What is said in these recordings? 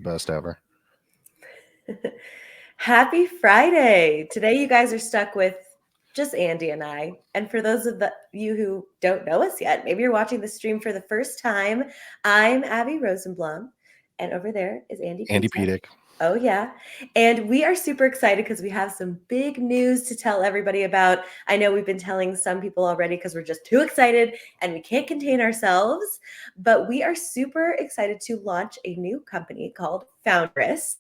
best ever. Happy Friday. Today you guys are stuck with just Andy and I. And for those of you who don't know us yet, maybe you're watching the stream for the first time, I'm Abby Rosenblum, and over there is Andy Andy Petek. Petek. Oh, yeah. And we are super excited because we have some big news to tell everybody about. I know we've been telling some people already because we're just too excited and we can't contain ourselves. But we are super excited to launch a new company called Founderist,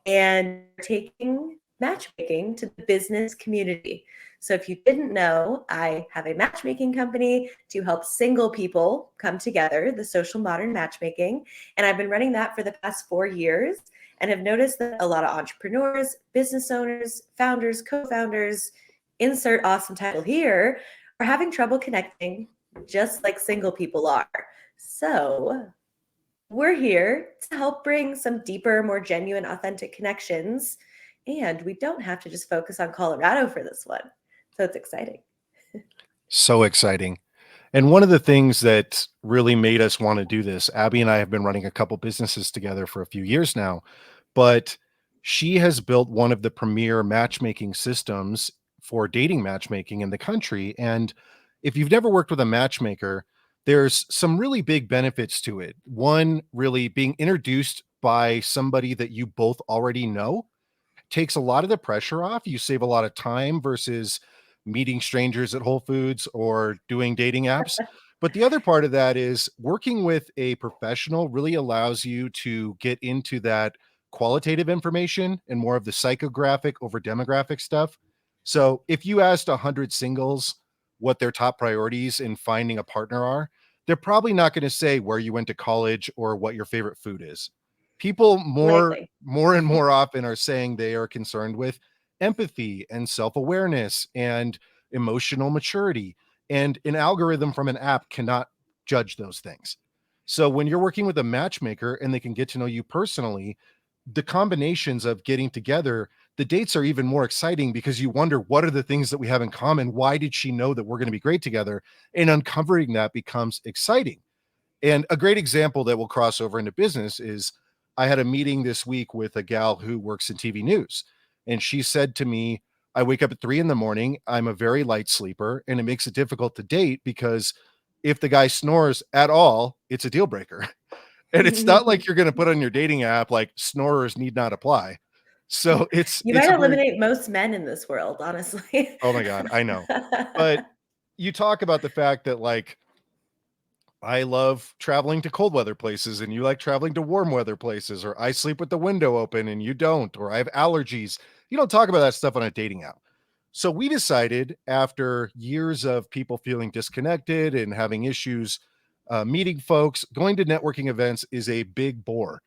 and we're taking matchmaking to the business community. So if you didn't know, I have a matchmaking company to help single people come together, the social modern matchmaking. And I've been running that for the past 4 years and have noticed that a lot of entrepreneurs, business owners, founders, co-founders, insert awesome title here, are having trouble connecting just like single people are. So we're here to help bring some deeper, more genuine, authentic connections. And we don't have to just focus on Colorado for this one. So it's exciting. So exciting. And one of the things that really made us want to do this, Abby and I have been running a couple businesses together for a few years now, but she has built one of the premier matchmaking systems for dating matchmaking in the country. And if you've never worked with a matchmaker, there's some really big benefits to it. One, really being introduced by somebody that you both already know takes a lot of the pressure off. You save a lot of time versus meeting strangers at Whole Foods or doing dating apps. But the other part of that is working with a professional really allows you to get into that qualitative information and more of the psychographic over demographic stuff. So if you asked 100 singles what their top priorities in finding a partner are, they're probably not going to say where you went to college or what your favorite food is. People Likely. more and more often are saying they are concerned with empathy and self-awareness and emotional maturity, and an algorithm from an app cannot judge those things. So when you're working with a matchmaker and they can get to know you personally, the combinations of getting together, the dates are even more exciting because you wonder, what are the things that we have in common? Why did she know that we're going to be great together? And uncovering that becomes exciting. And a great example that will cross over into business is I had a meeting this week with a gal who works in TV news. And she said to me, I wake up at 3 a.m. I'm a very light sleeper, and it makes it difficult to date because if the guy snores at all, it's a deal breaker. And it's not like you're going to put on your dating app, like snorers need not apply. So You it's might a very, eliminate most men in this world, honestly. oh my God, I know. But you talk about the fact that like, I love traveling to cold weather places and you like traveling to warm weather places, or I sleep with the window open and you don't, or I have allergies. You don't talk about that stuff on a dating app. So we decided, after years of people feeling disconnected and having issues meeting folks, going to networking events is a big bore.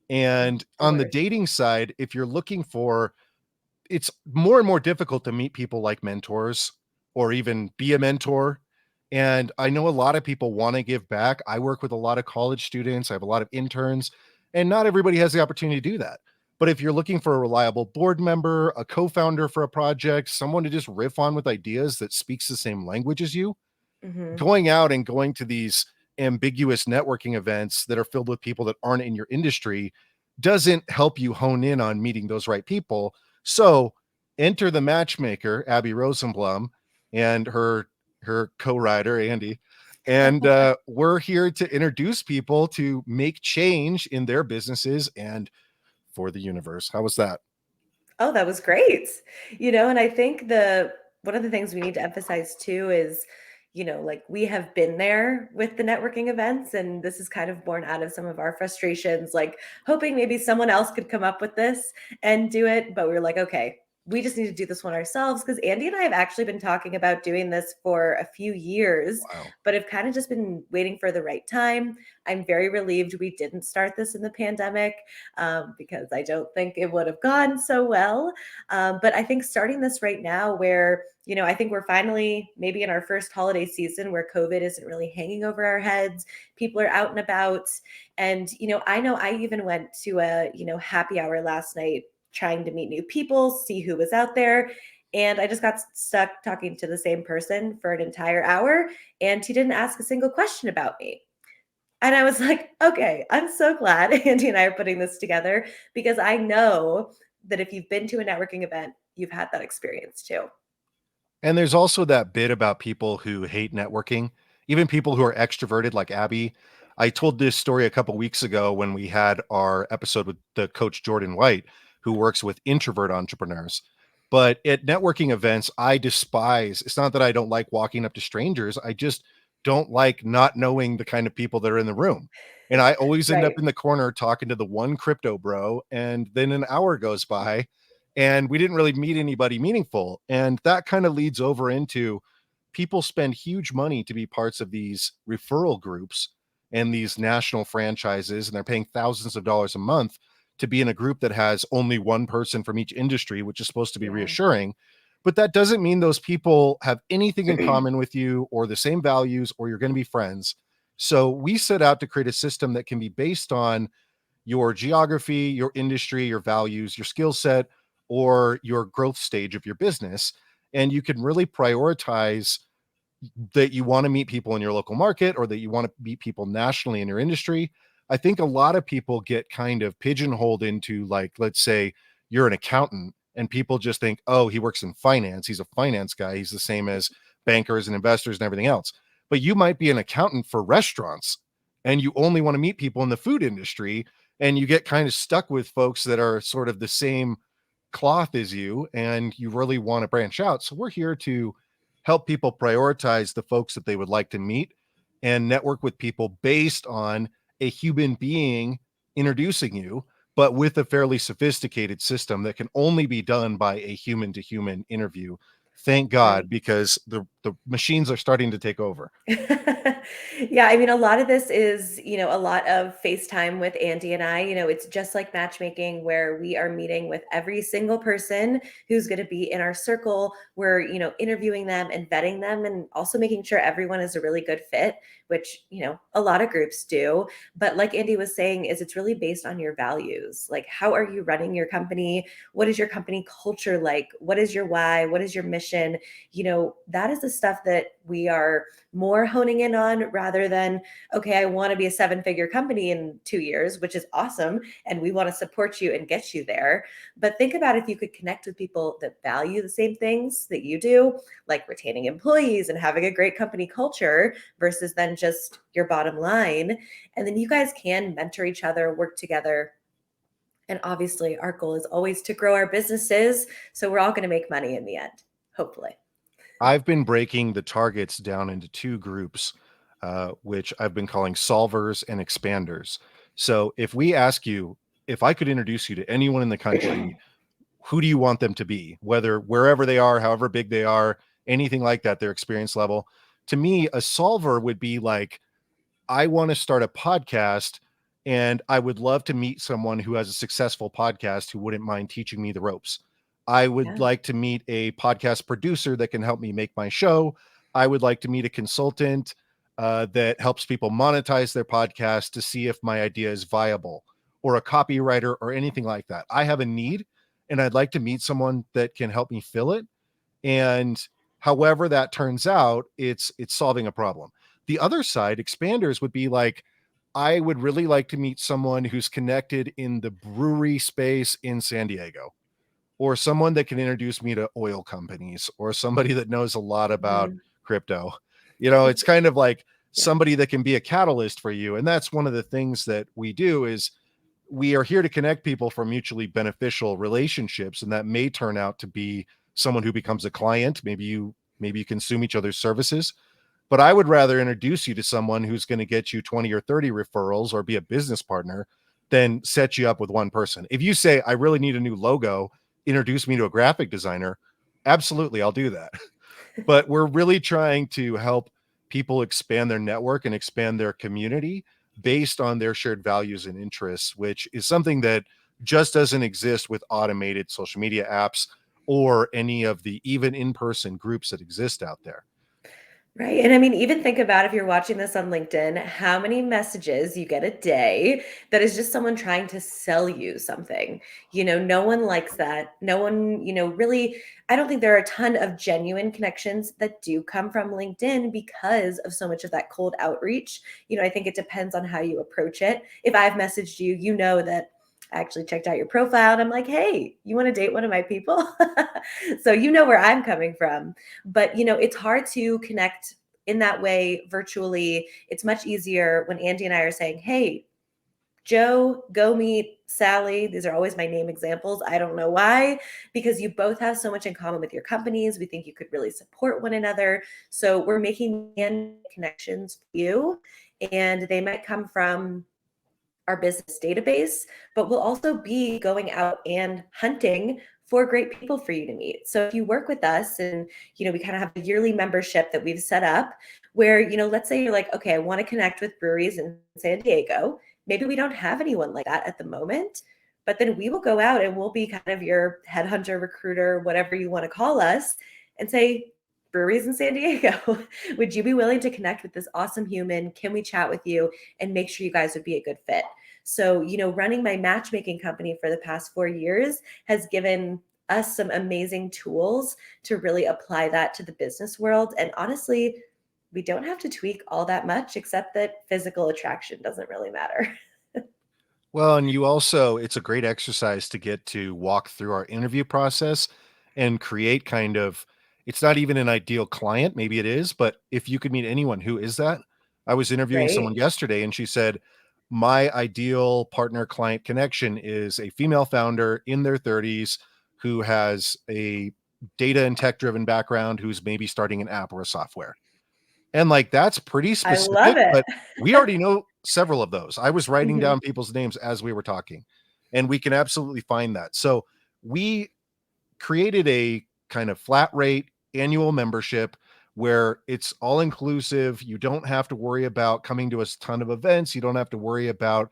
And on the Sure. dating side, if you're looking for, it's more and more difficult to meet people like mentors or even be a mentor. And I know a lot of people want to give back. I work with a lot of college students, I have a lot of interns, and not everybody has the opportunity to do that. But if you're looking for a reliable board member, a co-founder for a project, someone to just riff on with ideas that speaks the same language as you, Hmm. going out and going to these ambiguous networking events that are filled with people that aren't in your industry doesn't help you hone in on meeting those right people. So enter the matchmaker, Abby Rosenblum, and her co-writer, Andy. And we're here to introduce people to make change in their businesses and for the universe. How was that? Oh, that was great. And I think the one of the things we need to emphasize too is, like we have been there with the networking events, and this is kind of born out of some of our frustrations, like hoping maybe someone else could come up with this and do it. But we were like, okay, we just need to do this one ourselves because Andy and I have actually been talking about doing this for a few years, Wow. but have kind of just been waiting for the right time. I'm very relieved we didn't start this in the pandemic because I don't think it would have gone so well. But I think starting this right now, where I think we're finally maybe in our first holiday season where COVID isn't really hanging over our heads. People are out and about. And, I know I even went to a, happy hour last night trying to meet new people, see who was out there. And I just got stuck talking to the same person for an entire hour. And he didn't ask a single question about me. And I was like, okay, I'm so glad Andy and I are putting this together because I know that if you've been to a networking event, you've had that experience too. And there's also that bit about people who hate networking, even people who are extroverted like Abby. I told this story a couple weeks ago when we had our episode with the coach Jordan White, who works with introvert entrepreneurs. But at networking events, I despise, it's not that I don't like walking up to strangers. I just don't like not knowing the kind of people that are in the room. And I always end up Right. in the corner talking to the one crypto bro. And then an hour goes by and we didn't really meet anybody meaningful. And that kind of leads over into people spend huge money to be parts of these referral groups and these national franchises, and they're paying thousands of dollars a month to be in a group that has only one person from each industry, which is supposed to be Yeah. reassuring. But that doesn't mean those people have anything in common with you or the same values or you're going to be friends. So we set out to create a system that can be based on your geography, your industry, your values, your skill set, or your growth stage of your business. And you can really prioritize that you want to meet people in your local market or that you want to meet people nationally in your industry. I think a lot of people get kind of pigeonholed into, like, let's say you're an accountant and people just think, oh, he works in finance. He's a finance guy. He's the same as bankers and investors and everything else. But you might be an accountant for restaurants and you only want to meet people in the food industry. And you get kind of stuck with folks that are sort of the same cloth as you and you really want to branch out. So we're here to help people prioritize the folks that they would like to meet and network with people based on a human being introducing you, but with a fairly sophisticated system that can only be done by a human to human interview. Thank God, Right. because the machines are starting to take over. Yeah, I mean, a lot of this is, a lot of FaceTime with Andy and I. It's just like matchmaking where we are meeting with every single person who's going to be in our circle. We're, interviewing them and vetting them and also making sure everyone is a really good fit, which, a lot of groups do. But like Andy was saying, is it's really based on your values. Like, how are you running your company? What is your company culture like? What is your why? What is your mission? That is the stuff that we are more honing in on rather than, okay, I want to be a 7-figure company in 2 years, which is awesome. And we want to support you and get you there. But think about if you could connect with people that value the same things that you do, like retaining employees and having a great company culture versus then just your bottom line. And then you guys can mentor each other, work together. And obviously, our goal is always to grow our businesses. So we're all going to make money in the end, hopefully. I've been breaking the targets down into two groups, which I've been calling solvers and expanders. So if we ask you, if I could introduce you to anyone in the country, who do you want them to be, whether wherever they are, however big they are, anything like that, their experience level? To me, a solver would be like, I want to start a podcast and I would love to meet someone who has a successful podcast who wouldn't mind teaching me the ropes. I would Yeah. like to meet a podcast producer that can help me make my show. I would like to meet a consultant that helps people monetize their podcast to see if my idea is viable, or a copywriter or anything like that. I have a need and I'd like to meet someone that can help me fill it. And however that turns out, it's solving a problem. The other side, expanders, would be like, I would really like to meet someone who's connected in the brewery space in San Diego, or someone that can introduce me to oil companies, or somebody that knows a lot about Mhm. crypto. It's kind of like Yeah. somebody that can be a catalyst for you. And that's one of the things that we do is we are here to connect people for mutually beneficial relationships. And that may turn out to be someone who becomes a client. Maybe you consume each other's services, but I would rather introduce you to someone who's going to get you 20 or 30 referrals or be a business partner than set you up with one person. If you say, I really need a new logo, introduce me to a graphic designer, absolutely, I'll do that. But we're really trying to help people expand their network and expand their community based on their shared values and interests, which is something that just doesn't exist with automated social media apps or any of the even in-person groups that exist out there. Right. And I mean, even think about if you're watching this on LinkedIn, how many messages you get a day that is just someone trying to sell you something. No one likes that. No one, really, I don't think there are a ton of genuine connections that do come from LinkedIn because of so much of that cold outreach. I think it depends on how you approach it. If I've messaged you, you know that I actually checked out your profile and I'm like, hey, you want to date one of my people? So you know where I'm coming from. But it's hard to connect in that way virtually. It's much easier when Andy and I are saying, hey, Joe, go meet Sally. These are always my name examples. I don't know why, because you both have so much in common with your companies. We think you could really support one another. So we're making connections for you, and they might come from our business database, but we'll also be going out and hunting for great people for you to meet. So if you work with us and, we kind of have a yearly membership that we've set up where, let's say you're like, okay, I want to connect with breweries in San Diego. Maybe we don't have anyone like that at the moment, but then we will go out and we'll be kind of your headhunter, recruiter, whatever you want to call us, and say, breweries in San Diego, would you be willing to connect with this awesome human? Can we chat with you and make sure you guys would be a good fit? So, running my matchmaking company for the past 4 years has given us some amazing tools to really apply that to the business world. And honestly, we don't have to tweak all that much, except that physical attraction doesn't really matter. Well, and you also, it's a great exercise to get to walk through our interview process and create kind of, it's not even an ideal client, maybe it is, but if you could meet anyone, who is that? I was interviewing Right. someone yesterday and she said, my ideal partner client connection is a female founder in their 30s who has a data and tech driven background, who's maybe starting an app or a software. And, like, that's pretty I love specific, it. but we already know several of those. I was writing Mhm. down people's names as we were talking, and we can absolutely find that. So, we created a kind of flat rate annual membership where it's all inclusive. You don't have to worry about coming to a ton of events. You don't have to worry about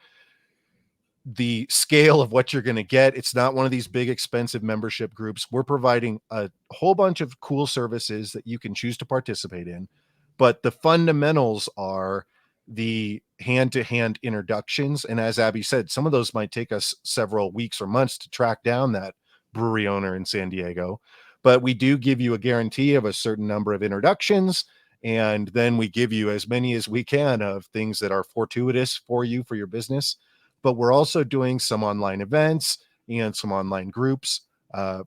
the scale of what you're going to get. It's not one of these big expensive membership groups. We're providing a whole bunch of cool services that you can choose to participate in, but the fundamentals are the hand-to-hand introductions. And as Abby said, some of those might take us several weeks or months to track down that brewery owner in San Diego, but we do give you a guarantee of a certain number of introductions, and then we give you as many as we can of things that are fortuitous for you for your business. But we're also doing some online events and some online groups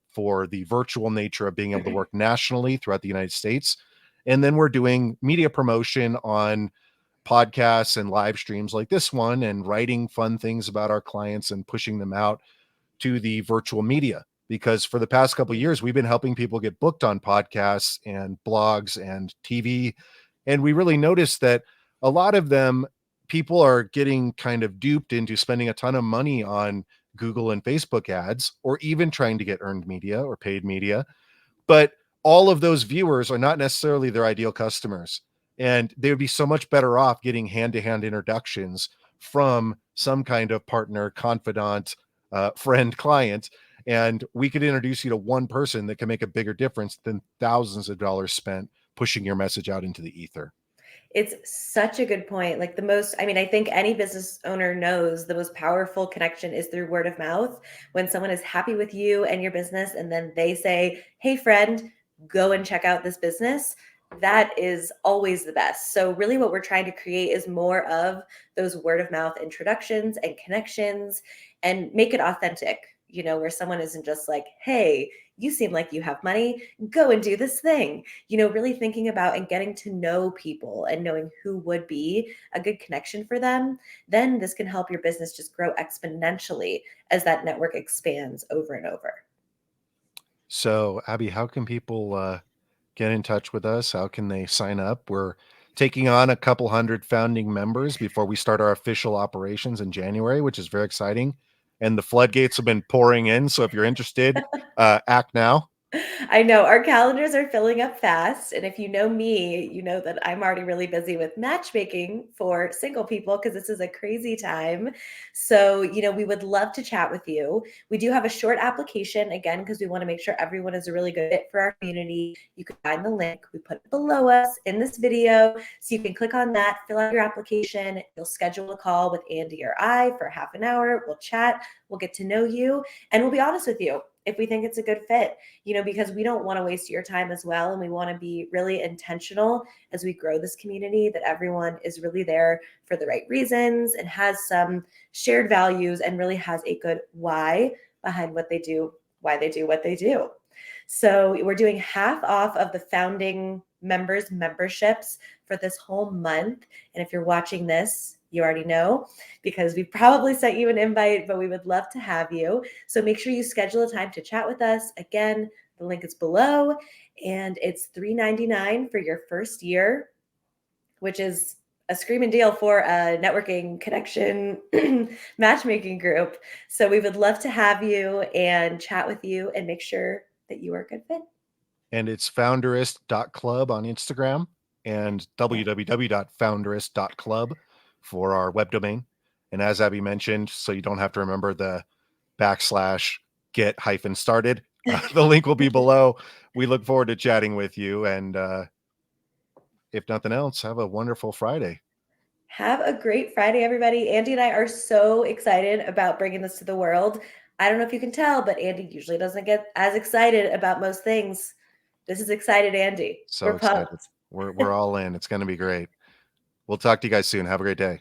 for the virtual nature of being able to work nationally throughout the United States. And then we're doing media promotion on podcasts and live streams like this one, and writing fun things about our clients and pushing them out to the virtual media. Because for the past couple of years, we've been helping people get booked on podcasts and blogs and TV. And we really noticed that a lot of them, people are getting kind of duped into spending a ton of money on Google and Facebook ads, or even trying to get earned media or paid media. But all of those viewers are not necessarily their ideal customers. And they would be so much better off getting hand to hand introductions from some kind of partner, confidant, friend, client. And we could introduce you to one person that can make a bigger difference than thousands of dollars spent pushing your message out into the ether. It's such a good point. Like I mean, I think any business owner knows the most powerful connection is through word of mouth. When someone is happy with you and your business, and then they say, hey, friend, go and check out this business, that is always the best. So, really, what we're trying to create is more of those word of mouth introductions and connections and make it authentic, where someone isn't just like, hey, you seem like you have money, go and do this thing. Really thinking about and getting to know people and knowing who would be a good connection for them, then this can help your business just grow exponentially as that network expands over and over. So, Abby, how can people get in touch with us? How can they sign up? We're taking on a couple hundred founding members before we start our official operations in January, which is very exciting. And the floodgates have been pouring in. So if you're interested, act now. I know our calendars are filling up fast. And if you know me, you know that I'm already really busy with matchmaking for single people because this is a crazy time. So, we would love to chat with you. We do have a short application again because we want to make sure everyone is a really good fit for our community. You can find the link. We put it below us in this video. So you can click on that, fill out your application. You'll schedule a call with Andy or I for half an hour. We'll chat, we'll get to know you, and we'll be honest with you if we think it's a good fit, because we don't want to waste your time as well. And we want to be really intentional as we grow this community that everyone is really there for the right reasons and has some shared values and really has a good why behind what they do, why they do what they do. So we're doing half off of the founding members memberships for this whole month. And if you're watching this, you already know because we probably sent you an invite, but we would love to have you. So make sure you schedule a time to chat with us. Again, the link is below, and it's $3.99 for your first year, which is a screaming deal for a networking connection matchmaking group. So we would love to have you and chat with you and make sure that you are a good fit. And it's founderist.club on Instagram and www.founderist.club for our web domain. And as Abby mentioned, so you don't have to remember the /get-started, the link will be below. We look forward to chatting with you. And if nothing else, have a wonderful Friday. Have a great Friday, everybody. Andy and I are so excited about bringing this to the world. I don't know if you can tell, but Andy usually doesn't get as excited about most things. This is excited, Andy. So We're excited. pumped. We're all in. It's going to be great. We'll talk to you guys soon. Have a great day.